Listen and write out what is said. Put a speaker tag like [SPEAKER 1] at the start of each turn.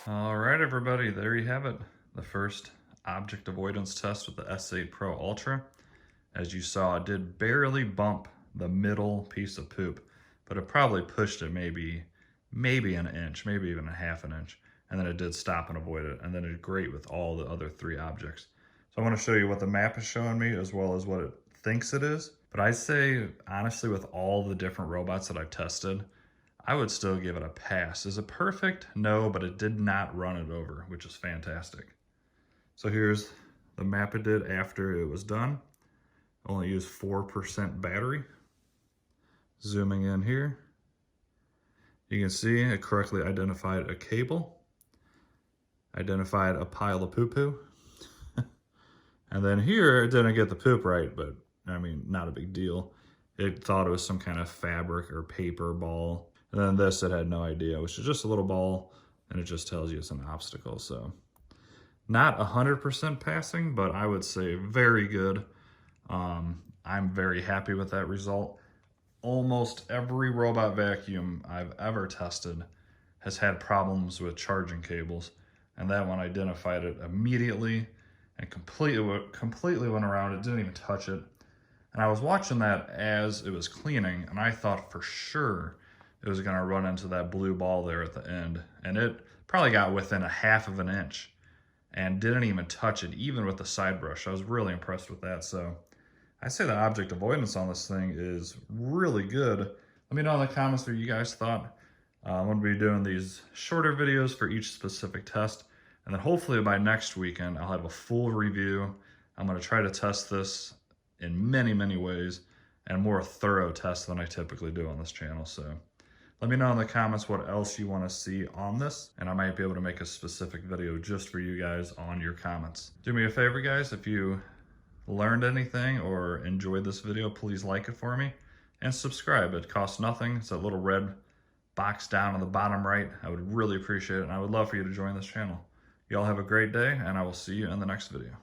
[SPEAKER 1] All right, everybody, there you have it. The first object avoidance test with the S8 Pro Ultra. As you saw, it did barely bump the middle piece of poop, but it probably pushed it maybe an inch, maybe even a half an inch. And then it did stop and avoid it. And then it did great with all the other three objects. So I want to show you what the map is showing me as well as what it thinks it is. But I'd say, honestly, with all the different robots that I've tested, I would still give it a pass. Is it perfect? No, but it did not run it over, which is fantastic. So here's the map it did after it was done. Only used 4% battery. Zooming in here, you can see it correctly identified a cable, identified a pile of poo-poo, and then here it didn't get the poop right, but I mean, not a big deal. It thought it was some kind of fabric or paper ball. And then this, it had no idea, which is just a little ball, and it just tells you it's an obstacle. So not 100% passing, but I would say very good. I'm very happy with that result. Almost every robot vacuum I've ever tested has had problems with charging cables, and that one identified it immediately and completely went around it, didn't even touch it. And I was watching that as it was cleaning, and I thought for sure it was gonna run into that blue ball there at the end. And it probably got within a half of an inch and didn't even touch it, even with the side brush. I was really impressed with that. So I say the object avoidance on this thing is really good. Let me know in the comments what you guys thought. I'm gonna be doing these shorter videos for each specific test. And then hopefully by next weekend, I'll have a full review. I'm gonna try to test this in many, many ways and a more thorough test than I typically do on this channel. So let me know in the comments what else you want to see on this, and I might be able to make a specific video just for you guys on your comments. Do me a favor, guys, if you learned anything or enjoyed this video, please like it for me and subscribe. It costs nothing. It's that little red box down on the bottom right. I would really appreciate it, and I would love for you to join this channel. Y'all have a great day, and I will see you in the next video.